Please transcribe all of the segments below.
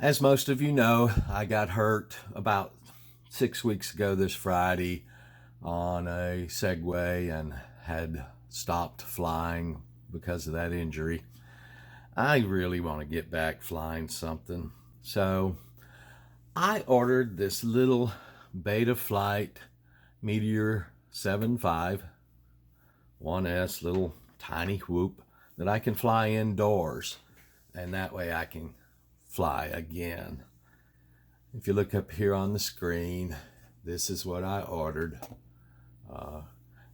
As most of you know, I got hurt about 6 weeks ago this Friday on a Segway and had stopped flying because of that injury. I really want to get back flying something. So I ordered this little BETAFPV Meteor75 1S little tiny whoop that I can fly indoors, and that way I can fly again. If you look up here on the screen, this is what I ordered.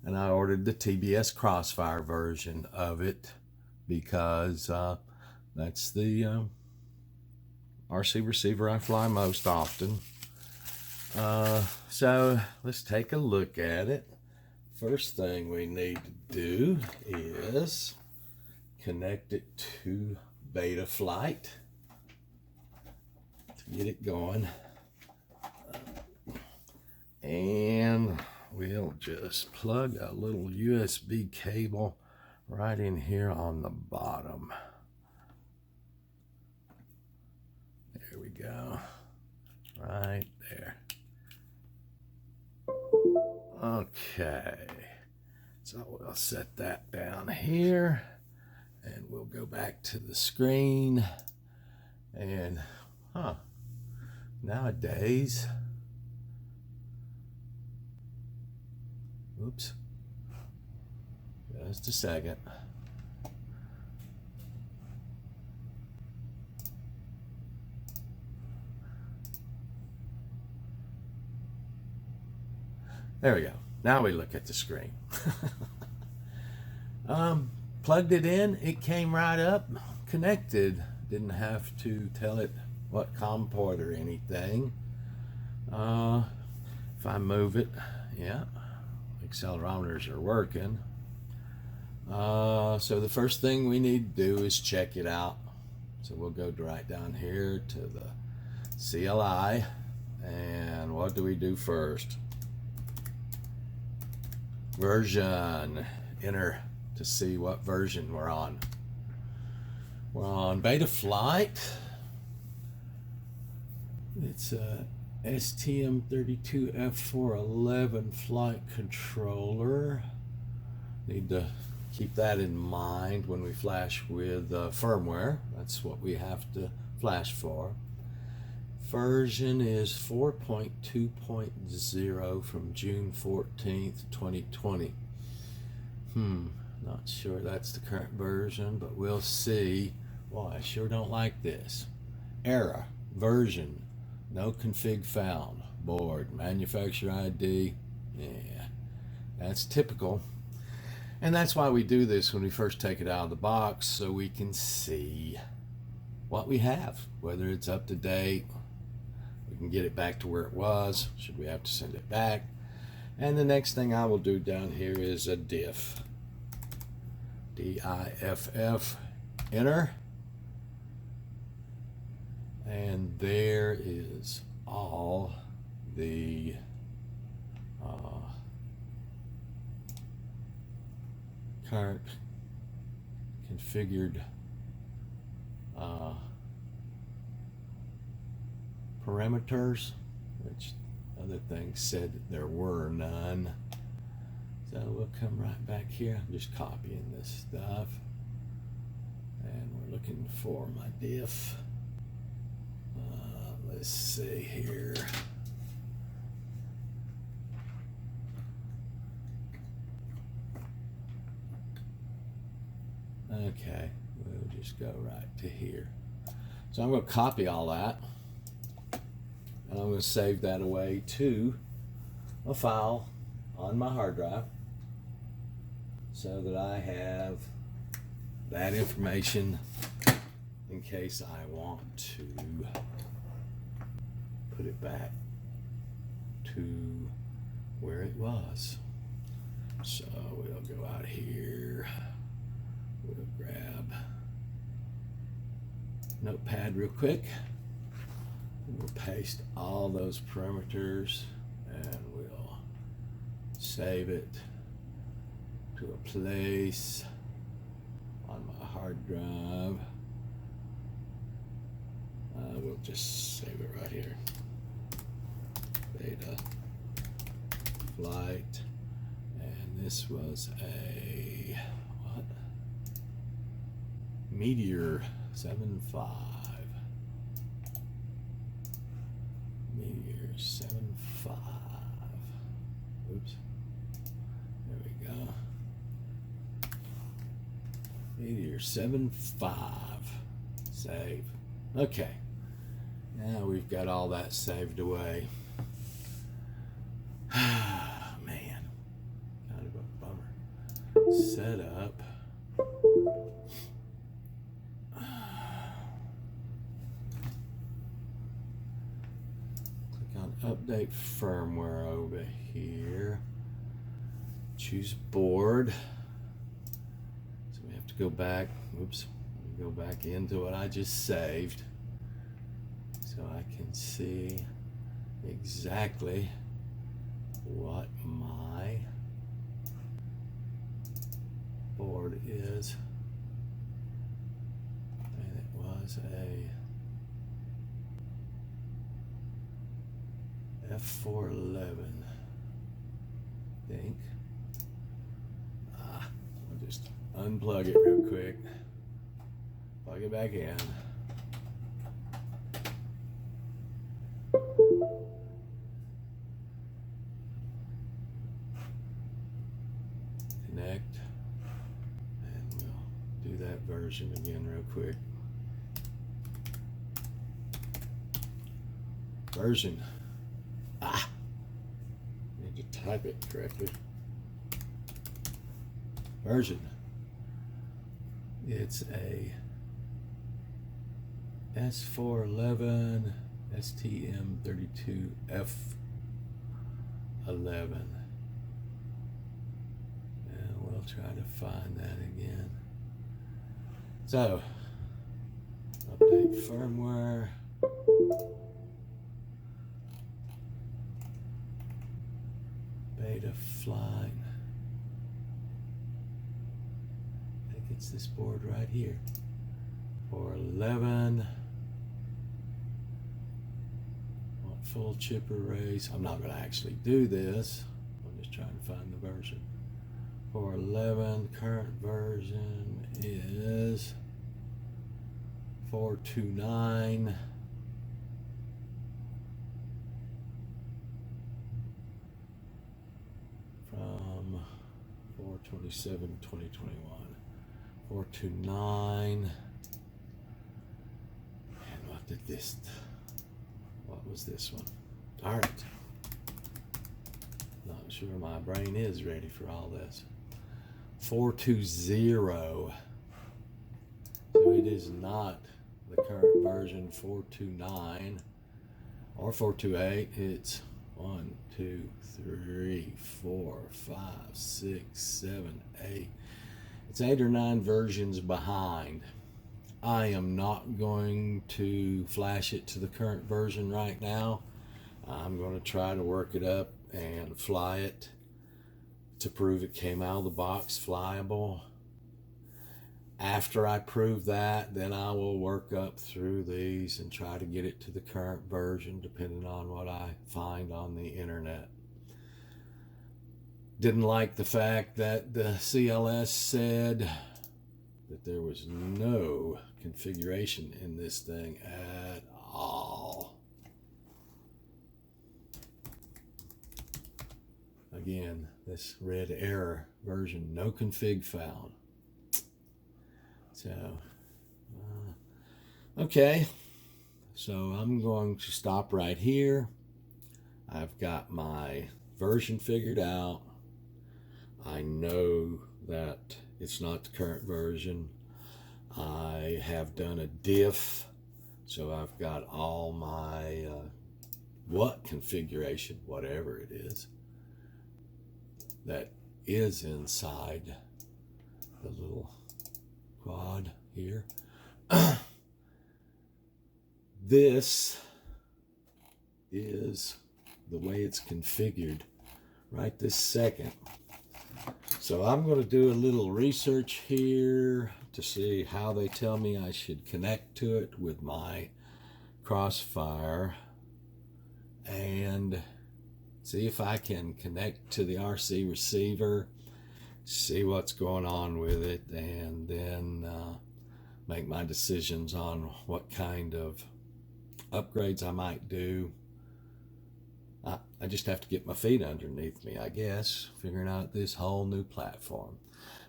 And I ordered the TBS Crossfire version of it because that's the RC receiver I fly most often. So let's take a look at it. First thing we need to do is connect it to Betaflight to get it going. And we'll just plug a little USB cable right in here on the bottom. There we go. Right there. Okay. So we'll set that down here and we'll go back to the screen. And nowadays, oops, just a second. There we go. Now we look at the screen. Plugged it in, it came right up, connected. Didn't have to tell it what COM port or anything. If I move it, yeah, accelerometers are working. So the first thing we need to do is check it out. So we'll go right down here to the CLI, and what do we do first? Version, enter to see what version we're on. We're on Betaflight. It's a STM32F411 flight controller. Need to keep that in mind when we flash with firmware. That's what we have to flash for. Version is 4.2.0 from June 14th, 2020. Not sure that's the current version, but we'll see. Well, I sure don't like this. Error, version, no config found. Board, manufacturer ID. Yeah, that's typical. And that's why we do this when we first take it out of the box, so we can see what we have, whether it's up to date. We can get it back to where it was, should we have to send it back. And the next thing I will do down here is a diff. DIFF, enter. And there is all the current configured parameters, which other things said that there were none. So we'll come right back here. I'm just copying this stuff, and we're looking for my diff. Let's see here. Okay, we'll just go right to here. So I'm going to copy all that, and I'm going to save that away to a file on my hard drive so that I have that information in case I want to put it back to where it was. So we'll go out here, we'll grab Notepad real quick, we'll paste all those parameters, and we'll save it to a place on my hard drive. We'll we'll just save it right here. Beta flight, and this was a what? Meteor75. Meteor75. Oops. There we go. Meteor75. Save. Okay. Now we've got all that saved away. Man. Kind of a bummer. Set up. Click on update firmware over here. Choose board. So we have to go back. Oops. Go back into what I just saved so I can see exactly what my board is. And it was a F411, I think. I'll just unplug it real quick. Plug it back in. Connect. And we'll do that version again real quick. Version. Need to type it correctly. Version. It's a S411 STM32 F11, and we'll try to find that again. So update firmware. Beta flight. I think it's this board right here. 411. Full chip arrays. I'm not going to actually do this. I'm just trying to find the version. 411. Current version is 429. From 4/27/2021. 429. And what did this? What was this one? All right. Not sure my brain is ready for all this. 420. So it is not the current version 429 or 428. It's 1, 2, 3, 4, 5, 6, 7, 8. It's 8 or 9 versions behind. I am not going to flash it to the current version right now. I'm going to try to work it up and fly it to prove it came out of the box flyable. After I prove that, then I will work up through these and try to get it to the current version depending on what I find on the internet. Didn't like the fact that the CLS said that there was no configuration in this thing at all. Again, this red error version, no config found. So, okay, so I'm going to stop right here. I've got my version figured out. I know that it's not the current version. I have done a diff, so I've got all my what configuration, whatever it is, that is inside the little quad here. This is the way it's configured right this second. So I'm going to do a little research here to see how they tell me I should connect to it with my Crossfire and see if I can connect to the RC receiver, see what's going on with it, and then make my decisions on what kind of upgrades I might do. I just have to get my feet underneath me, I guess, figuring out this whole new platform.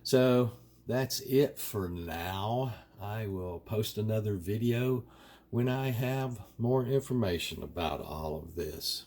So that's it for now. I will post another video when I have more information about all of this.